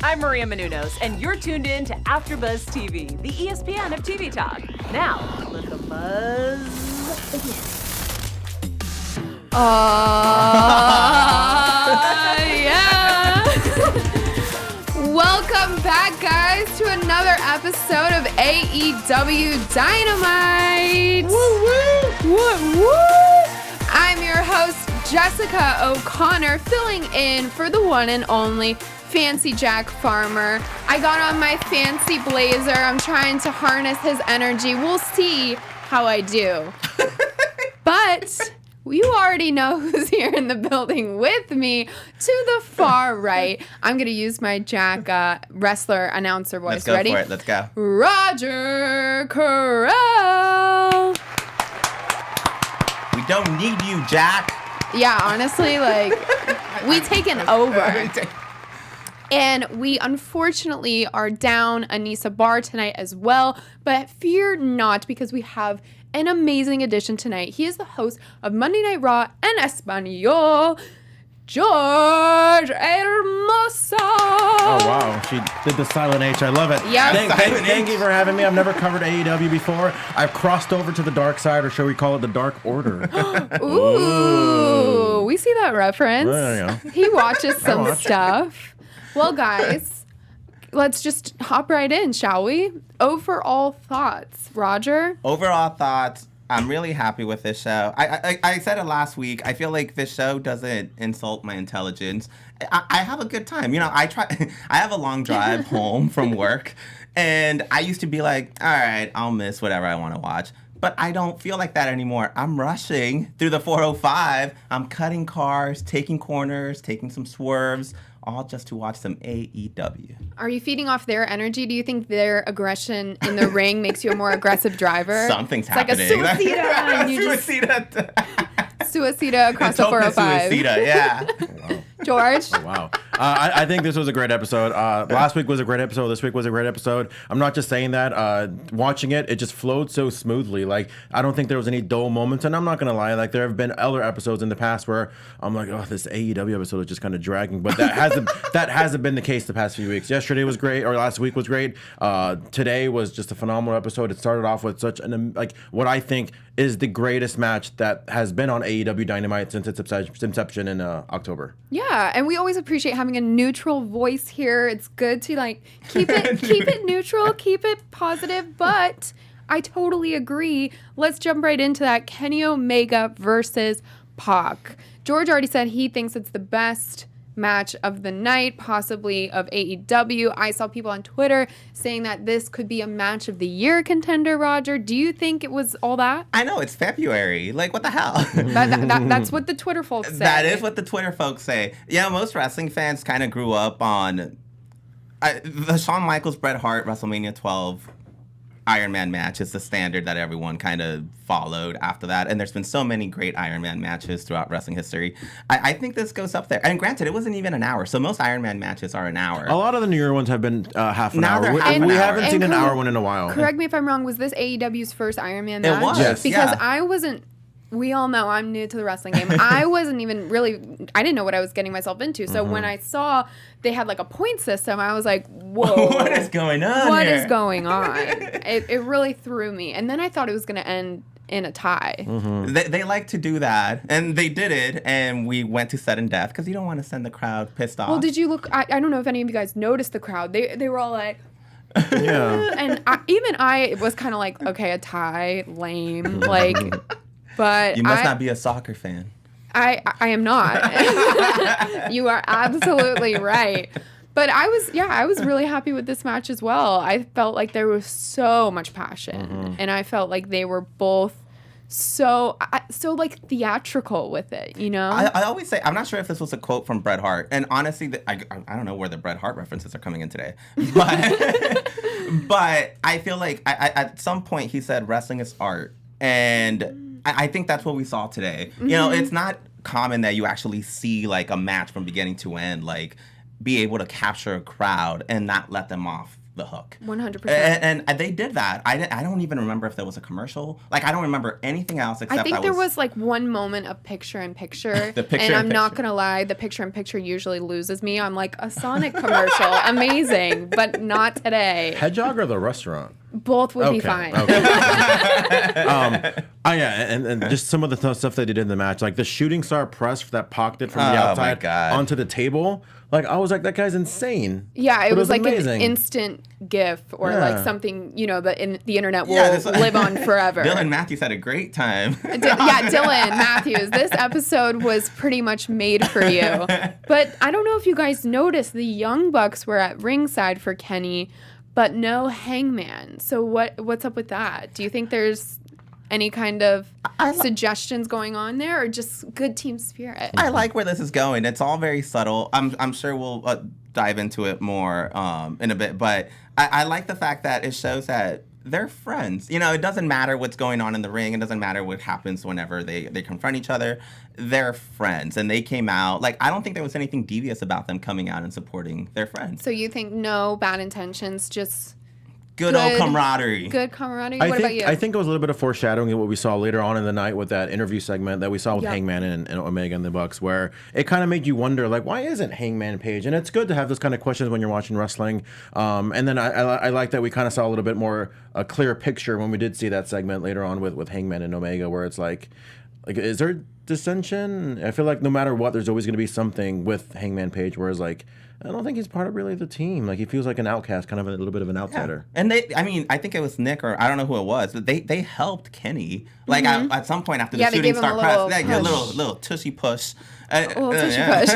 I'm Maria Menounos, and you're tuned in to AfterBuzz TV, the ESPN of TV talk. Now, let the buzz begin. Yeah. Welcome back, guys, to another episode of AEW Dynamite. Woo woo! Woo woo! I'm your host, Jessica O'Connor, filling in for the one and only Fancy Jack Farmer. I got on my fancy blazer. I'm trying to harness his energy. We'll see how I do. But you already know who's here in the building with me. To the far right, I'm going to use my Jack wrestler announcer voice. Let's go Ready? for it. Let's go. Roger Corral. We don't need you, Jack. Yeah, honestly, like, we taken over. And we unfortunately are down Anissa Barr tonight as well. But fear not, because we have an amazing addition tonight. He is the host of Monday Night Raw and Espanol, George Hermoza. Oh, wow. She did the silent H. I love it. Yeah. Thank you for having me. I've never covered AEW before. I've crossed over to the dark side, or shall we call it the Dark Order? Ooh, we see that reference. Well, you know. He watches some stuff. Well, guys, let's just hop right in, shall we? Overall thoughts. Roger? Overall thoughts. I'm really happy with this show. I said it last week. I feel like this show doesn't insult my intelligence. I have a good time. You know, I have a long drive home from work, and I used to be like, all right, I'll miss whatever I want to watch. But I don't feel like that anymore. I'm rushing through the 405. I'm cutting cars, taking corners, taking some swerves, all just to watch some AEW. Are you feeding off their energy? Do you think their aggression in the ring makes you a more aggressive driver? Something's it's happening. Like a suicida. And you just suicida across the 405. Suicida, yeah. Wow. George? Oh, wow. I think this was a great episode. Last week was a great episode. This week was a great episode. I'm not just saying that. Watching it, it just flowed so smoothly. Like, I don't think there was any dull moments. And I'm not going to lie. Like, there have been other episodes in the past where I'm like, oh, this AEW episode is just kind of dragging. But that hasn't been the case the past few weeks. Yesterday was great, or last week was great. Today was just a phenomenal episode. It started off with such like what I think is the greatest match that has been on AEW Dynamite since its inception in October. Yeah, and we always appreciate having a neutral voice here. It's good to like keep it neutral, keep it positive, but I totally agree. Let's jump right into that. Kenny Omega versus Pac. George already said he thinks it's the best match of the night, possibly of AEW. I saw people on Twitter saying that this could be a match of the year contender. Roger, do you think it was all that? I know, it's February. Like, what the hell? That's what the Twitter folks say. That is what the Twitter folks say. Yeah, most wrestling fans kind of grew up on the Shawn Michaels, Bret Hart, WrestleMania 12 Iron Man match is the standard that everyone kind of followed after that. And there's been so many great Iron Man matches throughout wrestling history. I think this goes up there. And granted, it wasn't even an hour. So most Iron Man matches are an hour. A lot of the newer ones have been half an Now hour. they're We, half an we hour. haven't seen an hour one in a while. Correct me if I'm wrong. Was this AEW's first Iron Man match? It was. Yes. Because yeah. I wasn't. We all know I'm new to the wrestling game. I wasn't even really. I didn't know what I was getting myself into. So when I saw they had like a point system, I was like, "Whoa, What is going on What here? is going on?" It really threw me. And then I thought it was going to end in a tie. They like to do that, and they did it, and we went to sudden death because you don't want to send the crowd pissed off. Well, did you look? I don't know if any of you guys noticed the crowd. They were all like. Yeah. And I was kind of like, okay, a tie, lame, like. But You must not be a soccer fan. I am not. You are absolutely right. But I was really happy with this match as well. I felt like there was so much passion, and I felt like they were both so like theatrical with it, you know? I always say, I'm not sure if this was a quote from Bret Hart, and honestly, I don't know where the Bret Hart references are coming in today, but but I feel like at some point he said wrestling is art, and I think that's what we saw today. You know, it's not common that you actually see like a match from beginning to end, like be able to capture a crowd and not let them off the hook. 100%. And they did that. I don't even remember if there was a commercial. Like, I don't remember anything else except I think there was like one moment of picture-in-picture. And I'm not going to lie, the picture-in-picture usually loses me on like a Sonic commercial. Amazing, but not today. Hedgehog or the restaurant? Both would be fine. Okay. And just some of the stuff they did in the match, like the shooting star press that Pac did from the outside onto the table. Like, I was like, that guy's insane. Yeah, it was like amazing. an instant GIF or like something, you know, the internet will live on forever. Dylan Matthews had a great time. Dylan Matthews, this episode was pretty much made for you. But I don't know if you guys noticed, the Young Bucks were at ringside for Kenny, but no Hangman. So what's up with that? Do you think there's any kind of suggestions going on there, or just good team spirit? I like where this is going. It's all very subtle. I'm sure we'll dive into it more in a bit, but I like the fact that it shows that they're friends. You know, it doesn't matter what's going on in the ring. It doesn't matter what happens whenever they confront each other. They're friends, and they came out. Like, I don't think there was anything devious about them coming out and supporting their friends. So you think no bad intentions, just Good old camaraderie. Good camaraderie. What about you? I think it was a little bit of foreshadowing of what we saw later on in the night with that interview segment that we saw with Hangman and Omega and the Bucks, where it kind of made you wonder, like, why isn't Hangman Page? And it's good to have those kind of questions when you're watching wrestling. And then I like that we kind of saw a little bit more a clear picture when we did see that segment later on with Hangman and Omega, where it's like, is there dissension? I feel like no matter what, there's always going to be something with Hangman Page, whereas like, I don't think he's part of really the team. Like, he feels like an outcast, kind of a little bit of an outsider. Yeah. And I think it was Nick, or I don't know who it was, but they helped Kenny. Like, at some point after the shooting star press, a little tushy push. Push.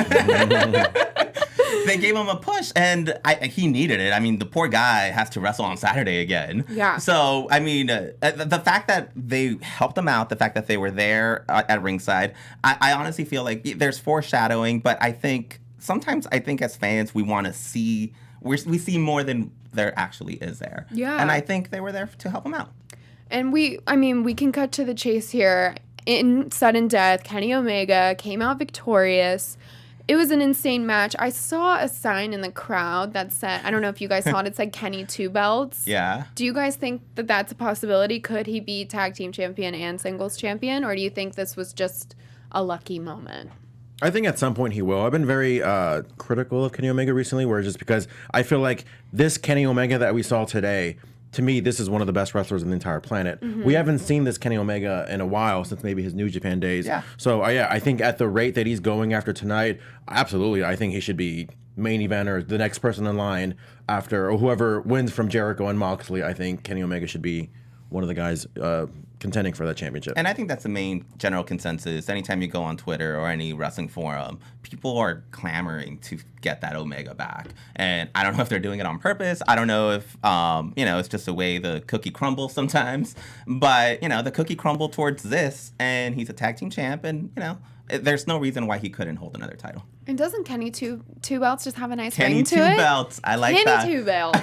They gave him a push, and he needed it. I mean, the poor guy has to wrestle on Saturday again. Yeah. So, I mean, the fact that they helped him out, the fact that they were there at ringside, I honestly feel like there's foreshadowing, but sometimes I think as fans, we want to see, we see more than there actually is there. Yeah. And I think they were there to help him out. And we can cut to the chase here. In sudden death, Kenny Omega came out victorious. It was an insane match. I saw a sign in the crowd that said, I don't know if you guys saw it, it said Kenny 2 belts. Yeah. Do you guys think that that's a possibility? Could he be tag team champion and singles champion? Or do you think this was just a lucky moment? I think at some point he will. I've been very critical of Kenny Omega recently, where just because I feel like this Kenny Omega that we saw today, to me, this is one of the best wrestlers on the entire planet. Mm-hmm. We haven't seen this Kenny Omega in a while, since maybe his New Japan days. Yeah. So, I think at the rate that he's going after tonight, absolutely, I think he should be main event or the next person in line after, or whoever wins from Jericho and Moxley. I think Kenny Omega should be one of the guys contending for that championship. And I think that's the main general consensus. Anytime you go on Twitter or any wrestling forum, people are clamoring to get that Omega back. And I don't know if they're doing it on purpose. I don't know if, it's just the way the cookie crumbles sometimes. But, the cookie crumbled towards this, and he's a tag team champ, and, there's no reason why he couldn't hold another title. And doesn't Kenny two belts just have a nice Kenny ring to it? Kenny 2 belts. I like that. Kenny 2 belts.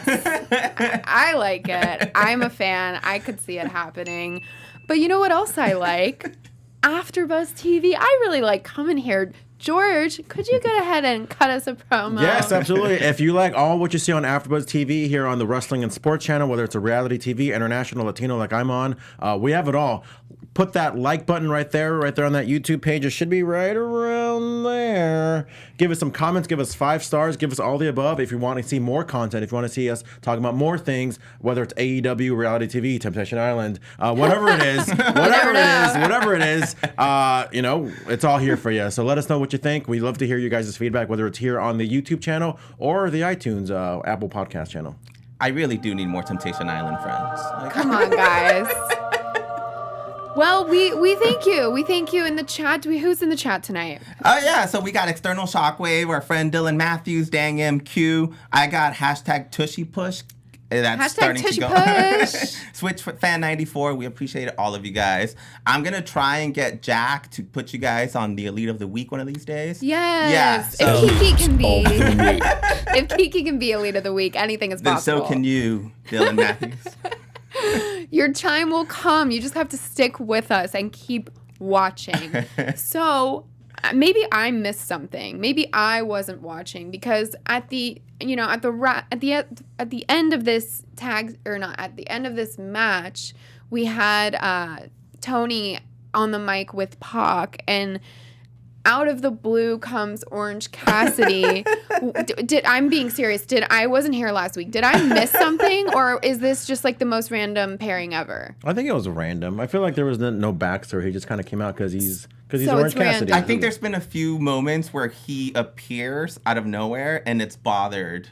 I like it. I'm a fan. I could see it happening. But you know what else I like? AfterBuzz TV. I really like coming here. George, could you go ahead and cut us a promo? Yes, absolutely. If you like all what you see on AfterBuzz TV here on the Wrestling and Sports channel, whether it's a reality TV, international, Latino like I'm on, we have it all. Put that like button right there on that YouTube page. It should be right around there. Give us some comments. Give us 5 stars. Give us all the above. If you want to see more content, if you want to see us talking about more things, whether it's AEW, reality TV, Temptation Island, whatever it is, it's all here for you. So let us know what you think. We love to hear you guys' feedback, whether it's here on the YouTube channel or the iTunes Apple Podcast channel. I really do need more Temptation Island friends. Come on, guys. Well, we thank you. We thank you in the chat. Who's in the chat tonight? Oh, yeah. So we got External Shockwave, our friend Dylan Matthews, Dang MQ. I got #Tushy Push. That's starting to go. Push. Switch Fan 94. We appreciate all of you guys. I'm going to try and get Jack to put you guys on the Elite of the Week one of these days. Yes. Yeah. So, if Kiki can be Elite of the Week, anything is possible. Then so can you, Dylan Matthews. Your time will come. You just have to stick with us and keep watching. So, maybe I missed something. Maybe I wasn't watching because at the end of this match, we had Tony on the mic with Pac, and out of the blue comes Orange Cassidy. I'm being serious. I wasn't here last week. Did I miss something, or is this just like the most random pairing ever? I think it was random. I feel like there was no backstory. He just kind of came out because he's So Orange it's random. Cassidy. I think there's been a few moments where he appears out of nowhere and it's bothered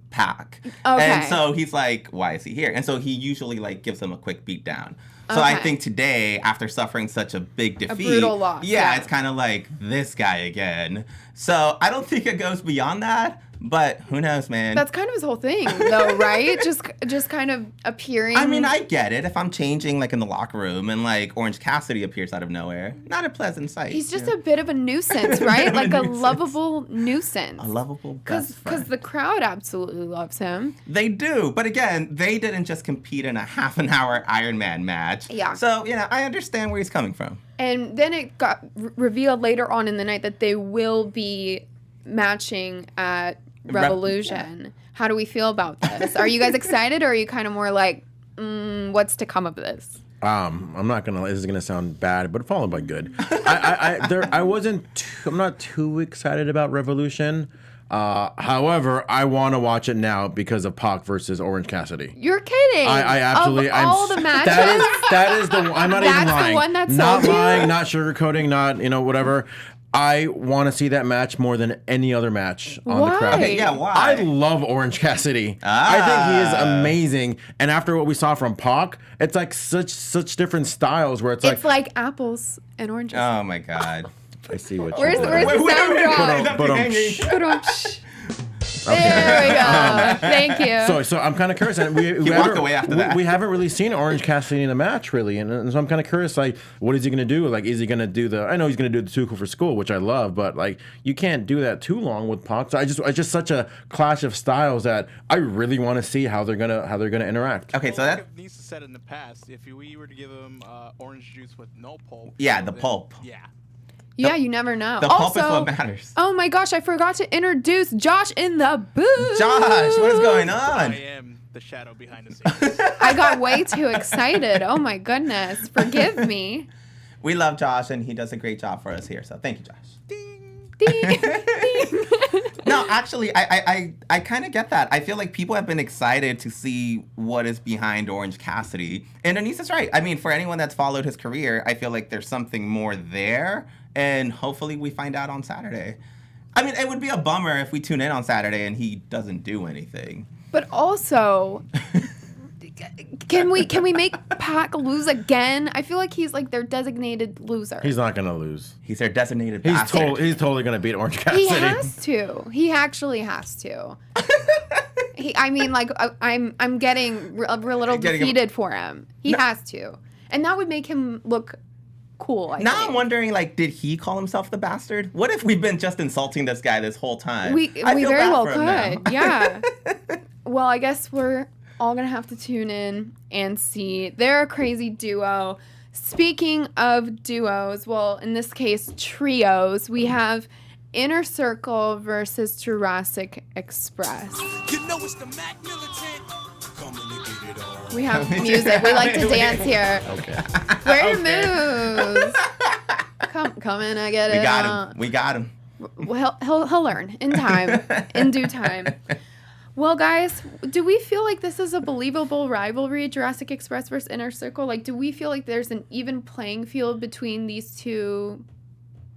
Pac. Okay. And so he's like, why is he here? And so he usually like gives him a quick beat down. So I think today, after suffering such a big defeat, brutal loss, yeah. it's kind of like this guy again. So I don't think it goes beyond that, but who knows, man. That's kind of his whole thing, though, right? just kind of appearing. I mean, I get it. If I'm changing like in the locker room and like Orange Cassidy appears out of nowhere, not a pleasant sight. He's just a bit of a nuisance, right? Like a lovable nuisance. A lovable best friend. Because the crowd absolutely loves him. They do, but again, they didn't just compete in a half an hour Iron Man match. Yeah. So, I understand where he's coming from. And then it got revealed later on in the night that they will be matching at Revoloution. How do we feel about this? Are you guys excited, or are you kind of more like, what's to come of this? I'm not gonna. This is gonna sound bad, but followed by good. I'm not too excited about Revoloution. However, I want to watch it now because of Pac versus Orange Cassidy. You're kidding. I absolutely. Of all the matches, that is the. I'm not even lying. That's the one that's not sold you? lying, not sugarcoating, not whatever. I want to see that match more than any other match on the crowd. Why? Yeah, why? I love Orange Cassidy. I think he is amazing. And after what we saw from Pac, it's like such different styles where it's like apples and oranges. Oh my God. I see what Where's you're the sound drop? There we go. Thank you. So I'm kind of curious. And we walked away after that. We haven't really seen Orange Cassidy in a match, really. And so I'm kind of curious, like, what is he going to do? Like, is he going to do I know he's going to do the Too Cool for School, which I love, but, like, you can't do that too long with Pac. So it's just such a clash of styles that I really want to see how they're gonna interact. Okay, so that needs to said in the past, if we were to give him orange juice with no pulp. Yeah, the pulp. Yeah. Yeah, you never know. The pulp is what matters. Oh my gosh, I forgot to introduce Josh in the booth. Josh, what is going I on? am the shadow behind the scenes. I got way too excited. Oh my goodness. Forgive me. We love Josh, and he does a great job for us here. So thank you, Josh. Ding, ding. No, actually, I kind of get that. I feel like people have been excited to see what is behind Orange Cassidy. And Anissa's right. I mean, for anyone that's followed his career, I feel like there's something more there. And hopefully we find out on Saturday. I mean, it would be a bummer if we tune in on Saturday and he doesn't do anything. But also, can we make Pac lose again? I feel like he's like their designated loser. He's not going to lose. He's their designated bastard. He's totally going to beat Orange Cassidy. He has to. He actually has to. I'm getting a little defeated for him. He has to. And that would make him look cool, I now think. I'm wondering, like, did he call himself the bastard? What if we've been just insulting this guy this whole time? We I feel very bad well for him now. could. Yeah. Well, I guess we're all going to have to tune in and see. They're a crazy duo. Speaking of duos, well, in this case, trios, we have Inner Circle versus Jurassic Express. You know it's the Mac Militant. Coming to get it on. We have music. We like to dance here. Okay. Where are your moves? Come in, I get it. We got him. Well, he'll learn in time, in due time. Well, guys, do we feel like this is a believable rivalry, Jurassic Express versus Inner Circle? Like, do we feel like there's an even playing field between these two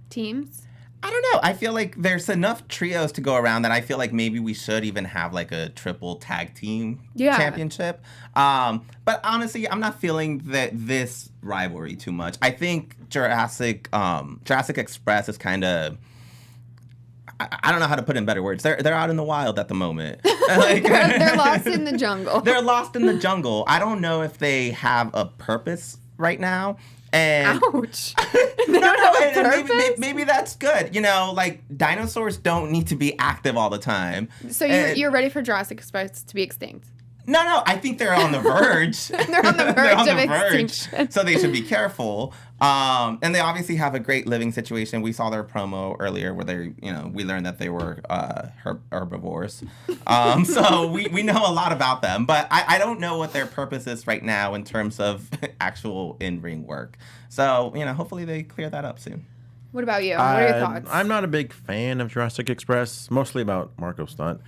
teams? I don't know. I feel like there's enough trios to go around that I feel like maybe we should even have like a triple tag team championship. But honestly, I'm not feeling this rivalry too much. I think Jurassic Express is kind of, I don't know how to put it in better words. They're out in the wild at the moment. Like, they're lost in the jungle. They're lost in the jungle. I don't know if they have a purpose right now. And ouch. They don't have a purpose? Maybe that's good. You know, like dinosaurs don't need to be active all the time. So you're ready for Jurassic Express to be extinct? No, I think they're on the verge. They're on the verge of extinction. So they should be careful. And they obviously have a great living situation. We saw their promo earlier where they, we learned that they were herbivores. So we know a lot about them. But I don't know what their purpose is right now in terms of actual in-ring work. So, hopefully they clear that up soon. What about you? What are your thoughts? I'm not a big fan of Jurassic Express, mostly about Marco Stunt.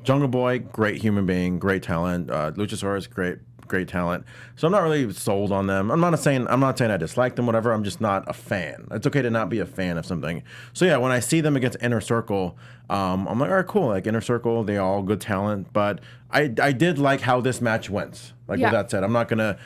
Jungle Boy, great human being, great talent. Luchasaurus, great talent. So I'm not really sold on them. I'm not saying I dislike them, whatever. I'm just not a fan. It's okay to not be a fan of something. So yeah, when I see them against Inner Circle, I'm like, all right, cool. Like Inner Circle, they all good talent. But I did like how this match went. Like with that said, I'm not gonna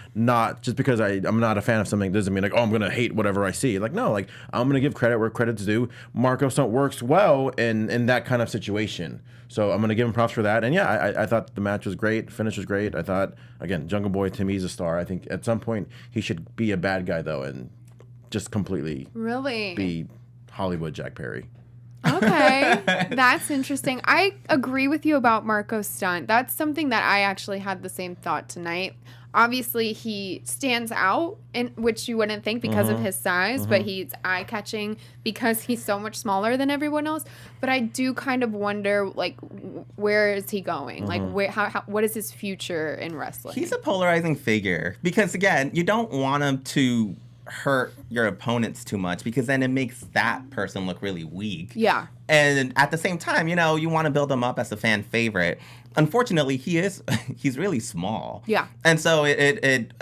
just because I'm not a fan of something doesn't mean like, oh, I'm gonna hate whatever I see. Like no, like I'm gonna give credit where credit's due. Marco Stunt works well in that kind of situation. So I'm gonna give him props for that. And yeah, I thought the match was great, finish was great. I thought again, Jungle Boy to me is a star. I think at some point he should be a bad guy though and just completely be Hollywood Jack Perry. Okay, that's interesting. I agree with you about Marco Stunt. That's something that I actually had the same thought tonight. Obviously, he stands out, which you wouldn't think because of his size, but he's eye-catching because he's so much smaller than everyone else. But I do kind of wonder, like, where is he going? Like, what is his future in wrestling? He's a polarizing figure because, again, you don't want him to hurt your opponents too much because then it makes that person look really weak. Yeah. And at the same time, you want to build him up as a fan favorite. Unfortunately, he's really small. Yeah. And so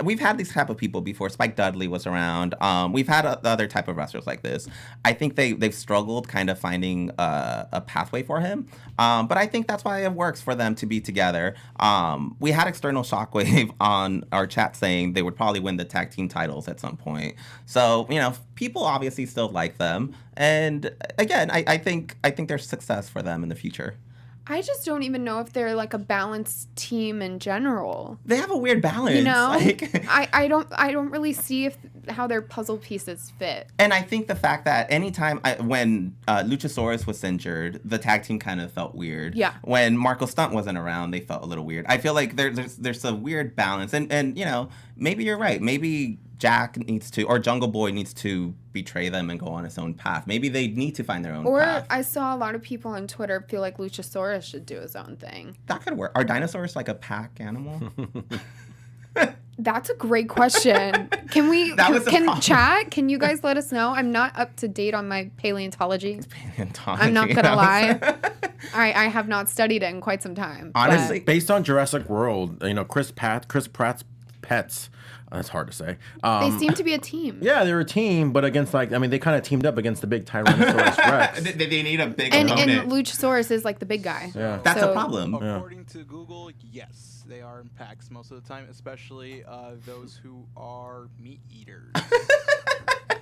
we've had these type of people before. Spike Dudley was around. We've had other type of wrestlers like this. I think they've struggled kind of finding a pathway for him. But I think that's why it works for them to be together. We had External Shockwave on our chat saying they would probably win the tag team titles at some point. So, people obviously still like them. And again, I think there's success for them in the future. I just don't even know if they're like a balanced team in general. They have a weird balance. I don't really see how their puzzle pieces fit. And I think the fact that anytime when Luchasaurus was injured, the tag team kind of felt weird. Yeah. When Marco Stunt wasn't around, they felt a little weird. I feel like there's a weird balance. And maybe you're right. Maybe Jack needs to, or Jungle Boy needs to betray them and go on his own path. Maybe they need to find their own path. Or I saw a lot of people on Twitter feel like Luchasaurus should do his own thing. That could work. Are dinosaurs like a pack animal? That's a great question. Can you guys let us know? I'm not up to date on my paleontology. I'm not going to lie. I have not studied it in quite some time. Honestly, based on Jurassic World, Chris Pratt's pets, that's hard to say. They seem to be a team. Yeah, they're a team, but against they kind of teamed up against the big Tyrannosaurus Rex. They need a big opponent. opponent. And Luchasaurus is like the big guy. Yeah. That's a problem. According to Google, yes, they are in packs most of the time, especially those who are meat eaters.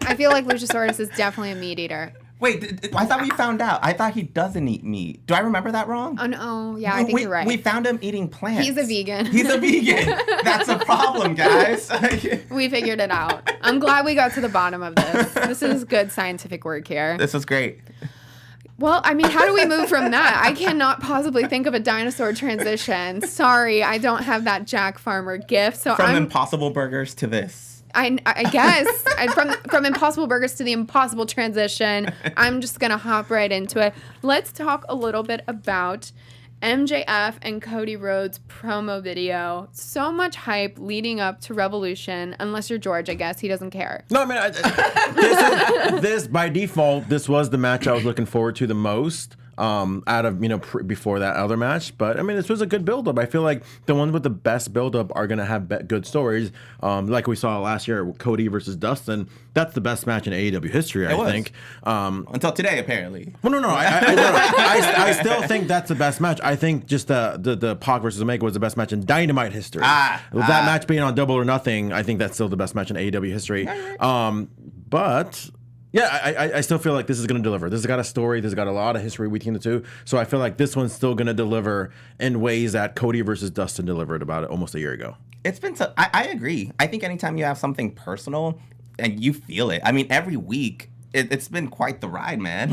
I feel like Luchasaurus is definitely a meat eater. Wait, I thought we found out. I thought he doesn't eat meat. Do I remember that wrong? Oh, no. Yeah, I think you're right. We found him eating plants. He's a vegan. He's a vegan. That's a problem, guys. We figured it out. I'm glad we got to the bottom of this. This is good scientific work here. This is great. Well, I mean, how do we move from that? I cannot possibly think of a dinosaur transition. Sorry, I don't have that Jack Farmer gift. So From Impossible Burgers to this. I guess from Impossible Burgers to the Impossible transition, I'm just gonna hop right into it. Let's talk a little bit about MJF and Cody Rhodes promo video. So much hype leading up to Revoloution. Unless you're George, I guess he doesn't care. No, I mean, this by default, this was the match I was looking forward to the most. Out of before that other match, but I mean this was a good build-up. I feel like the ones with the best build-up are gonna have good stories. Like we saw last year with Cody versus Dustin, that's the best match in AEW history. I think until today, apparently. Well, no, I still think that's the best match. I think just the Pac versus Omega was the best match in Dynamite history. That match being on Double or Nothing, I think that's still the best match in AEW history. But. Yeah, I still feel like this is going to deliver. This has got a story. This has got a lot of history between the two. So I feel like this one's still going to deliver in ways that Cody versus Dustin delivered about almost a year ago. It's been so... I agree. I think anytime you have something personal and you feel it. I mean, every week, it's been quite the ride, man.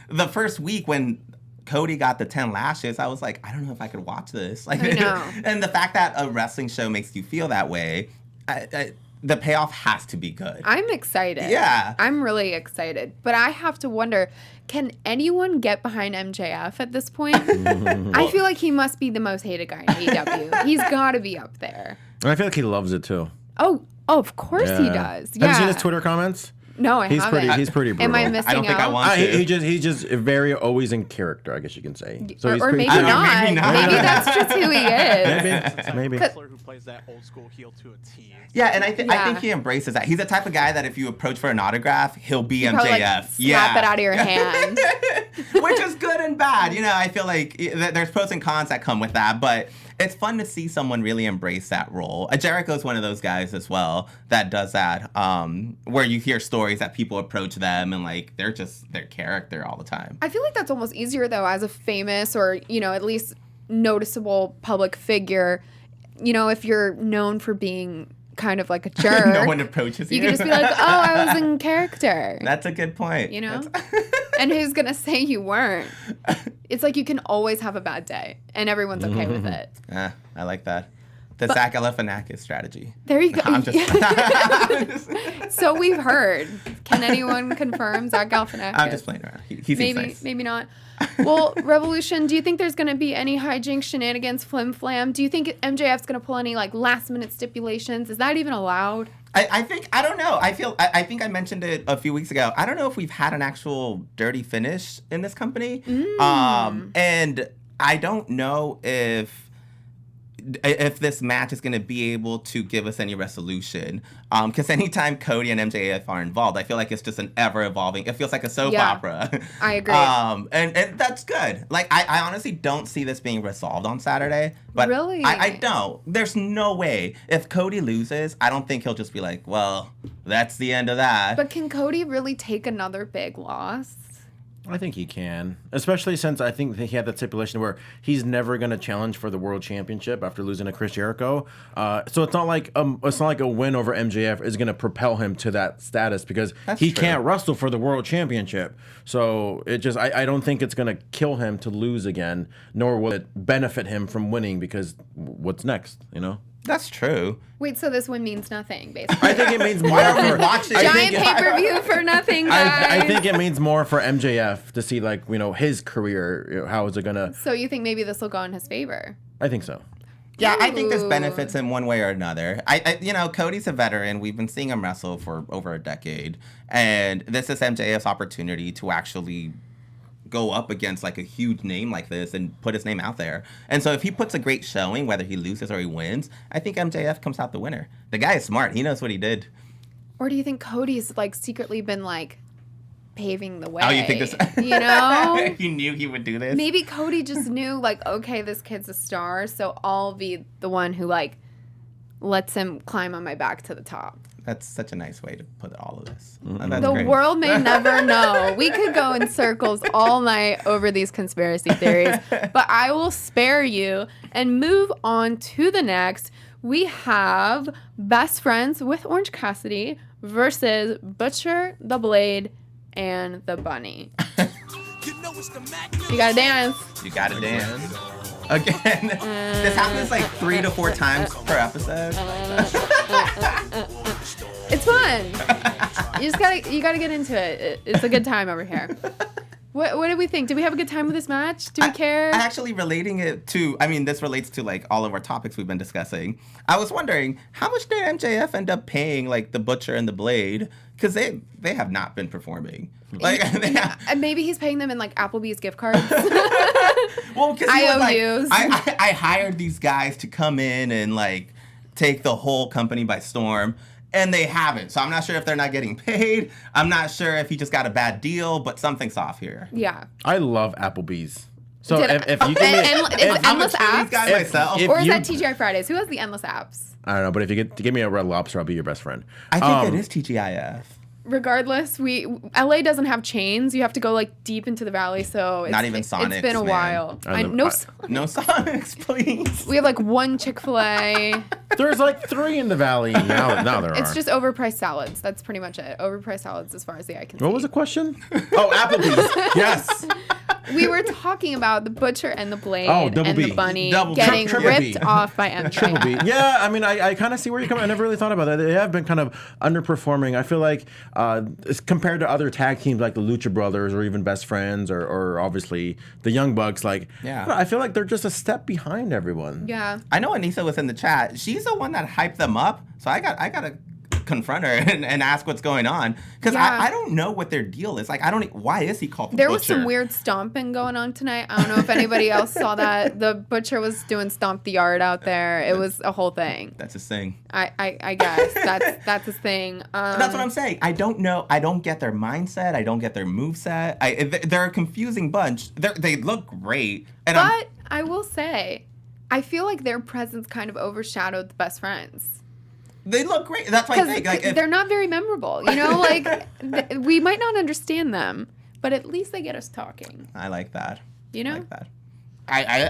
The first week when Cody got the 10 lashes, I was like, I don't know if I could watch this. Like, I know. And the fact that a wrestling show makes you feel that way, the payoff has to be good. I'm excited. Yeah. I'm really excited. But I have to wonder, can anyone get behind MJF at this point? I feel like he must be the most hated guy in AEW. He's got to be up there. And I feel like he loves it too. Oh, of course he does. Yeah. Have you seen his Twitter comments? No, I haven't. He's pretty brutal. Am I missing I don't think I out? want to. He's just very always in character, I guess you can say. So he's or pretty- maybe I don't know, not. maybe not. Maybe that's just who he is. Maybe. Wrestler who plays that old school heel to a T. Yeah, and I think Yeah. he embraces that. He's the type of guy that if you approach for an autograph, he'll be MJF. Probably, like, slap it out of your hand. Which is good and bad. You know, I feel like there's pros and cons that come with that, but it's fun to see someone really embrace that role. Jericho's one of those guys as well that does that, where you hear stories that people approach them and like they're just their character all the time. I feel like that's almost easier though, as a famous or, you know, at least noticeable public figure. You know, if you're known for being kind of like a jerk, No one approaches you. you can just be like, oh, I was in character. That's a good point. You know? And who's going to say you weren't? It's like you can always have a bad day, and everyone's okay with it. Yeah, I like that. The Zach Galifianakis strategy. There you go. I'm just So we've heard. Can anyone confirm Zach Galifianakis? I'm just playing around. He seems Maybe, nice. maybe not. Well, Revoloution, do you think there's going to be any hijinks, shenanigans, flim flam? Do you think MJF's going to pull any like last minute stipulations? Is that even allowed? I think, I don't know. I think I mentioned it a few weeks ago. I don't know if we've had an actual dirty finish in this company. And I don't know if this match is going to be able to give us any resolution. Because anytime Cody and MJF are involved, I feel like it's just an ever-evolving, it feels like a soap opera. I agree. And that's good. Like, I honestly don't see this being resolved on Saturday. But Really? I don't. There's no way. If Cody loses, I don't think he'll just be like, well, that's the end of that. But can Cody really take another big loss? I think he can, especially since I think he had that stipulation where he's never going to challenge for the world championship after losing to Chris Jericho. So it's not like a win over MJF is going to propel him to that status because he can't wrestle for the world championship. So it just I don't think it's going to kill him to lose again, nor will it benefit him from winning because what's next, you know? That's true. Wait, so this one means nothing, basically. I think it means more for watching? Giant pay-per-view for nothing, guys. I think it means more for MJF to see, like, you know, his career. You know, how is it gonna? So you think maybe this will go in his favor? I think so. Yeah, I think this Ooh. benefits him one way or another. You know, Cody's a veteran. We've been seeing him wrestle for over a decade, and this is MJF's opportunity to actually go up against like a huge name like this and put his name out there. And so if he puts a great showing, whether he loses or he wins, I think MJF comes out the winner. The guy is smart. He knows what he did. Or do you think Cody's like secretly been like paving the way? Oh, you think this? You know? He knew he would do this. Maybe Cody just knew like, okay, this kid's a star, so I'll be the one who like lets him climb on my back to the top. That's such a nice way to put all of this. Mm-hmm. That's The great. world may never know. We could go in circles all night over these conspiracy theories, but I will spare you and move on to the next. We have Best Friends with Orange Cassidy versus Butcher, the Blade, and the Bunny. You know it's the Mac You gotta dance. You gotta dance. Again, this happens like 3 to 4 times per episode. It's fun. You gotta get into it. It's a good time over here. What did we think? Did we have a good time with this match? Do we care? Actually, relating it to, I mean, this relates to like all of our topics we've been discussing. I was wondering, how much did MJF end up paying like the Butcher and the Blade? Because they have not been performing. Like, And maybe he's paying them in like Applebee's gift cards. well, because he was like, IOUs. I hired these guys to come in and like take the whole company by storm. And they haven't. So I'm not sure if they're not getting paid. I'm not sure if he just got a bad deal, but something's off here. Yeah. I love Applebee's. So Did- if you give me, Is I'm a Endless Chili's Apps? guy myself. if Or is you- that TGI Fridays? Who has the Endless Apps? I don't know, but if you give me a Red Lobster, I'll be your best friend. I think it is TGIF. Regardless, LA doesn't have chains. You have to go like deep into the valley, so it's, Not even it's Sonics, been a man. while. I know- No, No Sonics, please. we have like one Chick-fil-A. There's like 3 in the valley now. There are. It's just overpriced salads. That's pretty much it. Overpriced salads as far as the eye can see. What was the question? Oh, Applebee's. Yes. We were talking about the Butcher and the Blade Double and B. the Bunny Double B. getting Triple ripped B. off by MJF. Triple B. Yeah, I mean, I kind of see where you're coming. I never really thought about that. They have been kind of underperforming. I feel like it's compared to other tag teams like the Lucha Brothers or even Best Friends or obviously the Young Bucks. Like, Yeah. I feel like they're just a step behind everyone. Yeah. I know Anissa was in the chat. She's the one that hyped them up. So I gotta confront her and ask what's going on. Because Yeah. I don't know what their deal is. Like, why is he called the There Butcher? was some weird stomping going on tonight. I don't know if anybody else saw that. The Butcher was doing Stomp the Yard out there. It was a whole thing. That's his thing. I guess that's his thing. That's what I'm saying. I don't know. I don't get their mindset. I don't get their moveset. They're a confusing bunch. They look great. And But I will say, I feel like their presence kind of overshadowed the Best Friends. they look great. That's why I think. Like, They're not very memorable. You know, like we might not understand them, but at least they get us talking. I like that. You know? I like that.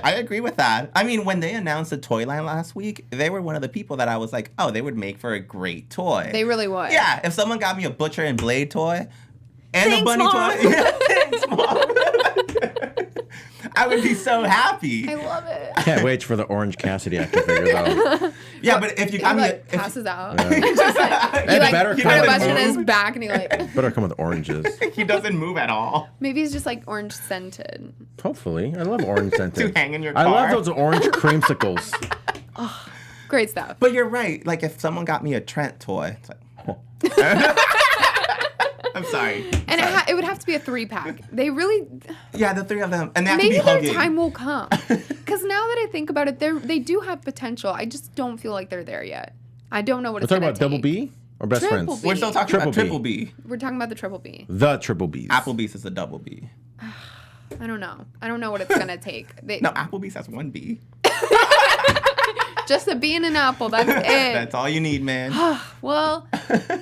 I agree with that. I mean, when they announced the toy line last week, they were one of the people that I was like, oh, they would make for a great toy. They really would. Yeah, if someone got me a Butcher and Blade toy and Thanks, a Bunny Mom. toy, yeah, thanks, Mom. I would be so happy. I love it. Can't wait for the Orange Cassidy action figure though. Yeah, but if you He got me, like passes out. Yeah. Just like, It you like better put come a with bunch in move. his back and he like Better come with oranges. he doesn't move at all. maybe he's just like orange scented. Hopefully. I love orange scented. To hang in your I love car. those orange creamsicles. Great stuff. But you're right. Like if someone got me a Trent toy, it's like, I'm sorry. And it would have to be a 3-pack. They really Yeah, the three of them, and they have maybe to be their hugging. time will come. Because now that I think about it, they do have potential. I just don't feel like they're there yet. I don't know what We're it's talking going about to Double B or Best Triple Friends? B. We're still talking Triple about Triple B. We're talking about the Triple B. The Triple B's. Applebee's is a double B. I don't know. I don't know what it's going to take. No, Applebee's has one B. Just a B and an apple. That's it. That's all you need, man. Well,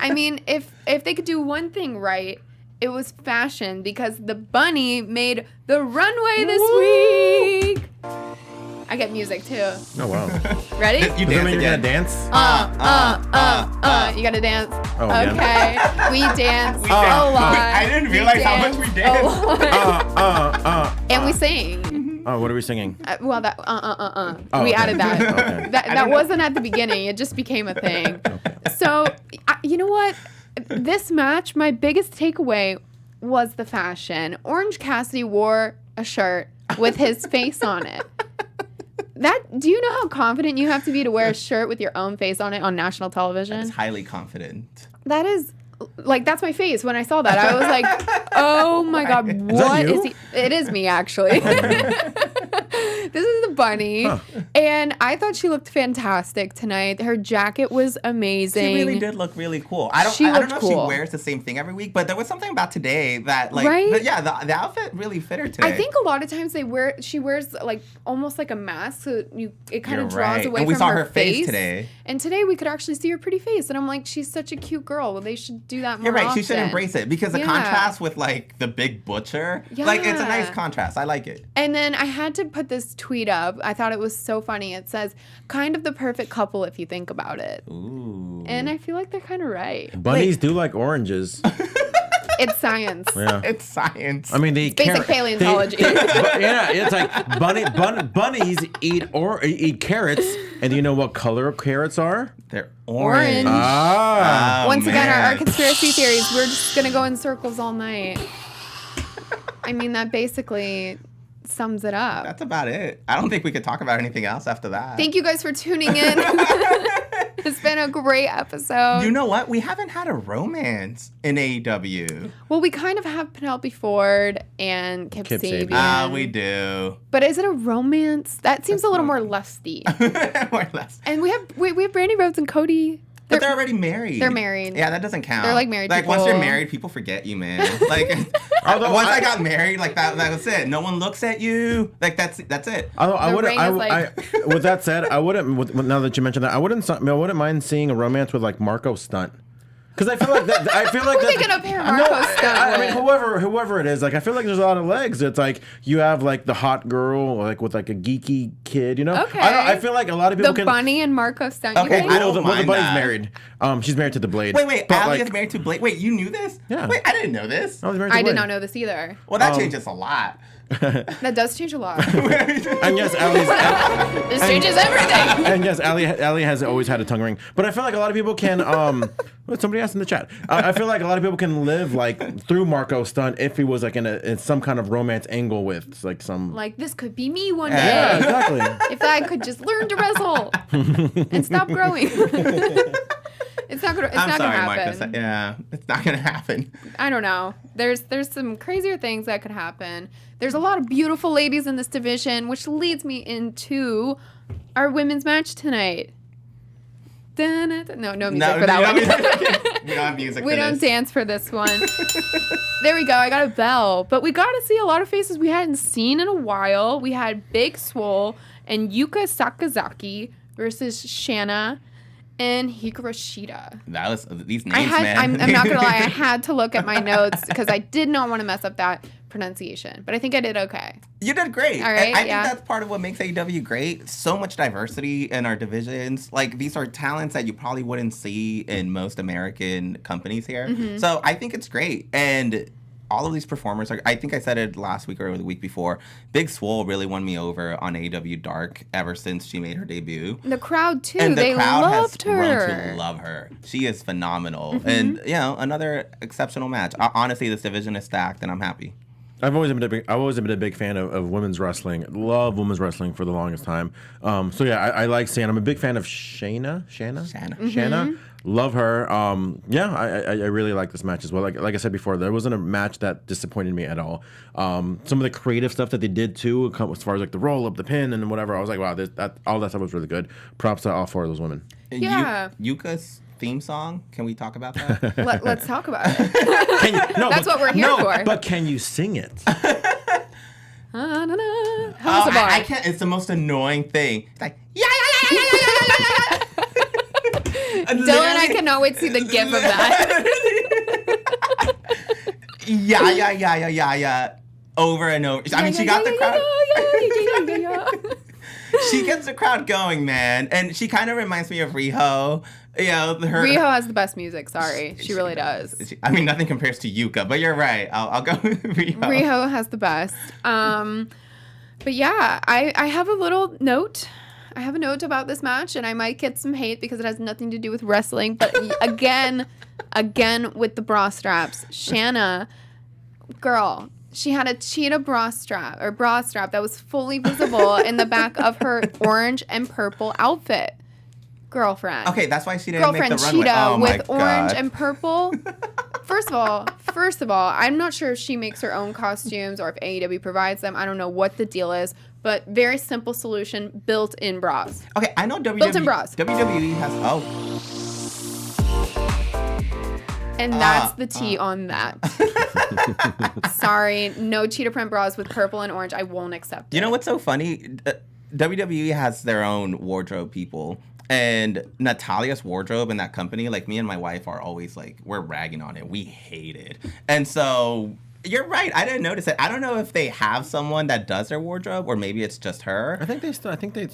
I mean, if they could do one thing right, it was fashion because the Bunny made the runway this week. I get music too. Oh, wow. Ready? You Does that dance mean you're again. gonna dance? You gotta dance. Oh, yeah. Okay. We dance We a dance. lot. I didn't realize how much we dance danced. a lot. And we sing. Oh, what are we singing? Well, that Oh, we okay. added that. Okay. That wasn't at the beginning. It just became a thing. So, you know what? This match, my biggest takeaway was the fashion. Orange Cassidy wore a shirt with his face on it. Do you know how confident you have to be to wear a shirt with your own face on it on national television? It's highly confident. That is, like, that's my face. When I saw that, I was like, oh my God, what you? is he? It is me, actually. This is the Bunny. Huh. And I thought she looked fantastic tonight. Her jacket was amazing. She really did look really cool. I don't She know looked if cool. she wears the same thing every week, but there was something about today that, like, Right? the outfit really fit her today. I think a lot of times she wears like almost like a mask, so it kind You're of draws right. away And we from saw her her face today. And today we could actually see her pretty face, and I'm like, she's such a cute girl. Well, they should do that more. You're right. Often. She should embrace it because the Yeah. contrast with like the big butcher, like it's a nice Yeah. contrast. I like it. And then I had to put this tweet up. I thought it was so funny. It says, "Kind of the perfect couple if you think about it." Ooh. And I feel like they're kind of right. Bunnies do like oranges. It's science. Yeah. It's science. I mean, they Basic paleontology. yeah, it's like bunnies eat carrots, and do you know what color carrots are? They're Orange. orange. Ah. Oh, Once again, our man. conspiracy theories, we're just going to go in circles all night. I mean, that basically sums it up. That's about it. I don't think we could talk about anything else after that. Thank you guys for tuning in. It's been a great episode. You know what? We haven't had a romance in AEW. Well, we kind of have Penelope Ford and Kip Kip Sabian. Sabian. We do. But is it a romance? That seems a little more lusty. More or less. And we have Brandy Rhodes and Cody. But they're already married. They're married. Yeah, that doesn't count. They're like married Like once you're people. married, people forget you, man. Like Although once I I- got married, like that was it. No one looks at you. Like that's it. Although I The wouldn't. ring is like- With that said, I wouldn't. Now that you mentioned that, I wouldn't mind seeing a romance with like Marco Stunt. Because I feel like We're thinking of Marco Stunt. I mean, whoever it is, like I feel like there's a lot of legs. It's like you have like the hot girl, like with like a geeky kid, you know. Okay. I feel like a lot of people The Bunny and Marco Stunt. Okay, You think? I don't the mind Bunny's that. married. She's married to the Blade. Wait, But, Allie like, is married to Blade. Wait, you knew this? Yeah. Wait, I didn't know this. I was married to I Blade. did not know this either. Well, that changes a lot. That does change a lot. And yes, This changes everything. and yes, Allie has always had a tongue ring. But I feel like a lot of people can. Somebody asked in the chat. I feel like a lot of people can live like through Marco Stunt if he was like in some kind of romance angle with like some. Like, this could be me one Yeah, day. exactly. If I could just learn to wrestle and stop growing. It's not gonna I'm sorry, happen. Marcus. Yeah, it's not gonna happen. I don't know. There's some crazier things that could happen. There's a lot of beautiful ladies in this division, which leads me into our women's match tonight. No music for that one. We don't have music. We for don't this. dance for this one. There we go. I got a bell. But we got to see a lot of faces we hadn't seen in a while. We had Big Swole and Yuka Sakazaki versus Shanna and Hikaru Shida. That was these names, man. I'm not going to lie. I had to look at my notes because I did not want to mess up that pronunciation. But I think I did okay. You did great. All right, I think yeah. that's part of what makes AEW great. So much diversity in our divisions. Like, these are talents that you probably wouldn't see in most American companies here. Mm-hmm. So I think it's great. And all of these performers are, I think I said it last week or the week before, Big Swole really won me over on AEW Dark ever since she made her debut. The crowd, too. And the they crowd loved has grown her. to love her. She is phenomenal. Mm-hmm. And, you know, another exceptional match. Honestly, this division is stacked, and I'm happy. I've always been a big fan of women's wrestling. Love women's wrestling for the longest time. So yeah, I like Shanna. I'm a big fan of Shanna. Mm-hmm. Love her. I really like this match as well. Like I said before, there wasn't a match that disappointed me at all. Some of the creative stuff that they did too, as far as like the roll up, the pin, and whatever. I was like, wow, all that stuff was really good. Props to all four of those women. Yeah. Yuka's theme song, can we talk about that? Let's talk about it. That's what we're here for. But can you sing it? How's the bar? I can't. It's the most annoying thing. It's like, yeah. Dylan, I cannot wait to see the gif of that. Yeah. Over and over. I mean, she got the crowd. She gets the crowd going, man. And she kind of reminds me of Riho. You know, Riho has the best music. Sorry, she really does. I mean, nothing compares to Yuka, but you're right. I'll go with Riho. Riho has the best. But yeah, I have a little note. I have a note about this match, and I might get some hate because it has nothing to do with wrestling. But again, with the bra straps, Shanna, girl, she had a cheetah bra strap that was fully visible in the back of her orange and purple outfit. Girlfriend. Okay, that's why she didn't make the runway. Cheetah Oh my with orange God. and purple. First of all, I'm not sure if she makes her own costumes or if AEW provides them. I don't know what the deal is, but very simple solution: built-in bras. Okay, I know WWE. Built-in bras. WWE has. And that's the tea on that. Sorry, no cheetah print bras with purple and orange. I won't accept it. You know what's so funny? WWE has their own wardrobe people. And Natalia's wardrobe in that company, like me and my wife are always like, we're ragging on it. We hate it. And so you're right. I didn't notice it. I don't know if they have someone that does their wardrobe or maybe it's just her. I think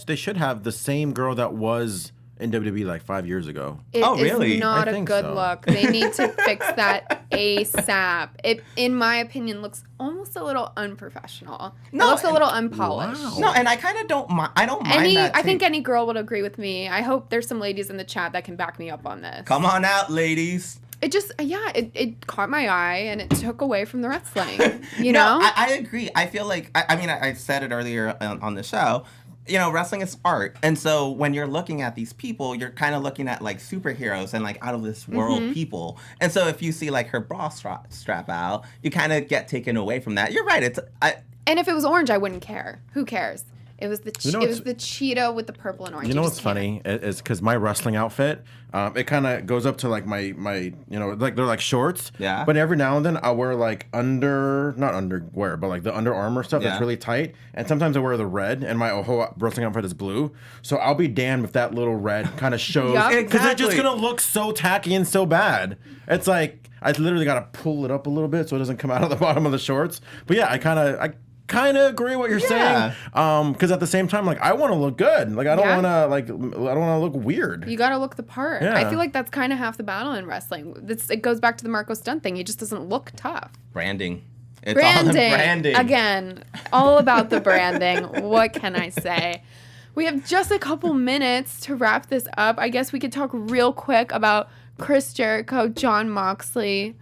they should have the same girl that was in WWE like 5 years ago. It Oh, really? is not I a think good so. look. They need to fix that ASAP. It, in my opinion, looks almost a little unprofessional. No, it looks a little unpolished. Wow. No, and I kind of don't mind. I don't mind that. I think too. any girl would agree with me. I hope there's some ladies in the chat that can back me up on this. Come on out, ladies. It just, it caught my eye and it took away from the wrestling. You know? No, I agree. I feel like, I mean, I said it earlier on the show. You know, wrestling is art. And so when you're looking at these people, you're kind of looking at like superheroes and like out of this world people. And so if you see like her bra strap out, you kind of get taken away from that. You're right. And if it was orange, I wouldn't care. Who cares? It was the You know it was the Cheeto with the purple and orange. You know just what's can't. funny is because my wrestling outfit, it kind of goes up to like my like they're like shorts. Yeah. But every now and then I wear like not underwear, but like the Under Armour stuff that's Yeah. really tight. And sometimes I wear the red, and my whole wrestling outfit is blue. So I'll be damned if that little red kind of shows Yup. because it's just Exactly. gonna look so tacky and so bad. It's like I literally gotta pull it up a little bit so it doesn't come out of the bottom of the shorts. But yeah, I kind of agree what you're Yeah. saying. Because at the same time, like I want to look good. Like I don't Yeah. want to look weird. You gotta look the part. Yeah. I feel like that's kind of half the battle in wrestling. It goes back to the Marco Stunt thing. He just doesn't look tough. Branding. It's all the branding. Again, all about the branding. What can I say? We have just a couple minutes to wrap this up. I guess we could talk real quick about Chris Jericho, Jon Moxley.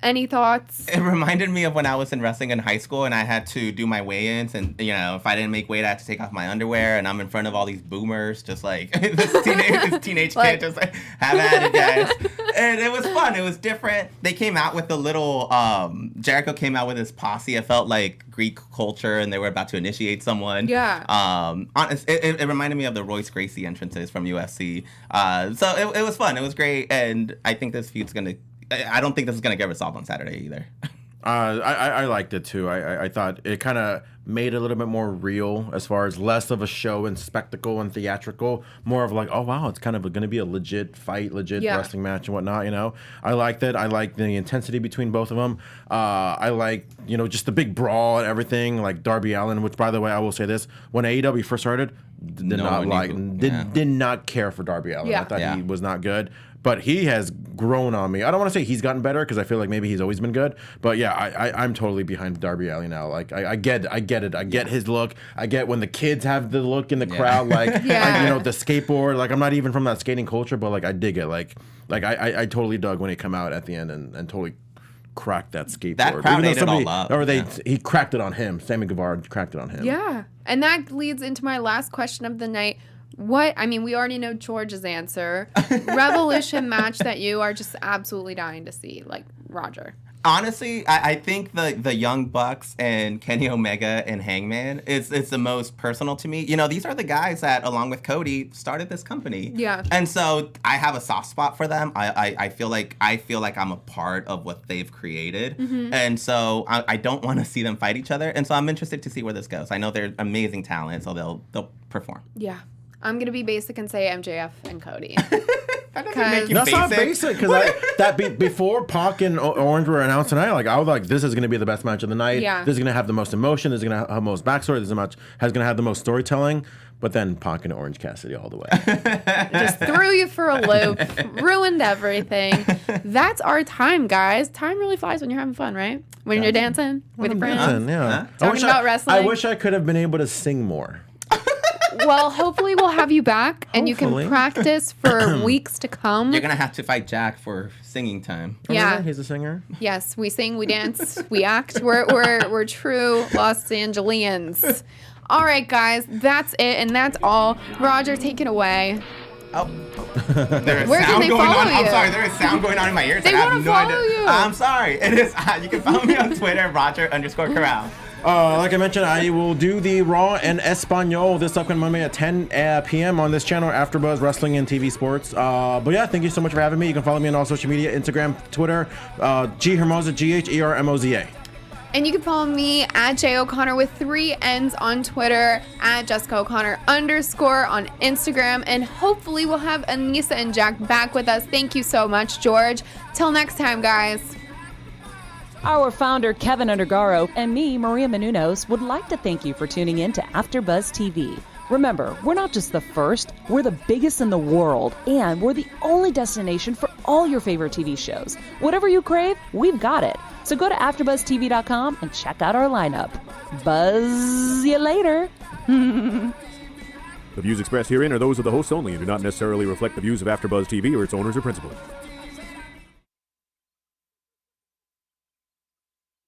Any thoughts? It reminded me of when I was in wrestling in high school and I had to do my weigh-ins, and if I didn't make weight, I had to take off my underwear, and I'm in front of all these boomers, just like this teenage Like- kid, just like have at it, guys. And it was fun. It was different. They came out with the little Jericho came out with his posse. It felt like Greek culture, and they were about to initiate someone. Yeah. It reminded me of the Royce Gracie entrances from UFC. So it was fun. It was great, and I think this feud's gonna. I don't think this is going to get resolved on Saturday either. I liked it too. I thought it kind of made it a little bit more real as far as less of a show and spectacle and theatrical, more of like, oh wow, it's kind of going to be a legit fight, legit wrestling match and whatnot. I liked it. I liked the intensity between both of them. I like just the big brawl and everything, like Darby Allin, which by the way I will say this: when AEW first started, did not care for Darby Allin. Yeah. I thought he was not good. But he has grown on me. I don't want to say he's gotten better because I feel like maybe he's always been good. But yeah, I'm totally behind Darby Allin now. Like I get it. I get his look. I get when the kids have the look in the crowd. Like the skateboard. Like I'm not even from that skating culture, but like I dig it. Like I totally dug when he come out at the end and totally cracked that skateboard. That crowd ate it all up. Or he cracked it on him. Sammy Guevara cracked it on him. Yeah. And that leads into my last question of the night. We already know George's answer. Revolution match that you are just absolutely dying to see, like Roger. Honestly, I think the Young Bucks and Kenny Omega and Hangman is the most personal to me. These are the guys that, along with Cody, started this company. Yeah. And so I have a soft spot for them. I feel like I'm a part of what they've created. Mm-hmm. And so I don't want to see them fight each other. And so I'm interested to see where this goes. I know they're amazing talent, so they'll perform. Yeah. I'm going to be basic and say MJF and Cody. Make you That's not basic. basic because before Pac and Orange were announced tonight, like I was like, this is going to be the best match of the night. Yeah. This is going to have the most emotion. This is going to have the most backstory. This is going to have the most storytelling. But then Pac and Orange Cassidy all the way. Just threw you for a loop, ruined everything. That's our time, guys. Time really flies when you're having fun, right? When you're dancing with your friends. Listen, yeah. Talking about wrestling. I wish I could have been able to sing more. Well, hopefully we'll have you back and you Hopefully. can practice for weeks to come. You're going to have to fight Jack for singing time. Yeah. Remember? He's a singer. Yes, we sing, we dance, we act. We're true Los Angeles. All right, guys, that's it, and that's all. Roger, take it away. Oh. There is Where can sound they going follow on. I'm you? sorry, there is sound going on in my ears. They I have wanna no follow idea. you. I'm sorry. It is. You can follow me on Twitter, Roger_Corral. Like I mentioned, I will do the Raw and Espanol this upcoming Monday at 10 p.m. on this channel, AfterBuzz Wrestling and TV Sports. But yeah, thank you so much for having me. You can follow me on all social media, Instagram, Twitter, Hermoza, GHERMOZA. And you can follow me at J O'Connor with 3 N's on Twitter, at Jessica O'Connor _ on Instagram, and hopefully we'll have Anissa and Jack back with us. Thank you so much, George. Till next time, guys. Our founder, Keven Undergaro, and me, Maria Menounos, would like to thank you for tuning in to AfterBuzz TV. Remember, we're not just the first, we're the biggest in the world, and we're the only destination for all your favorite TV shows. Whatever you crave, we've got it. So go to AfterBuzzTV.com and check out our lineup. Buzz you later. The views expressed herein are those of the hosts only and do not necessarily reflect the views of AfterBuzz TV or its owners or principals.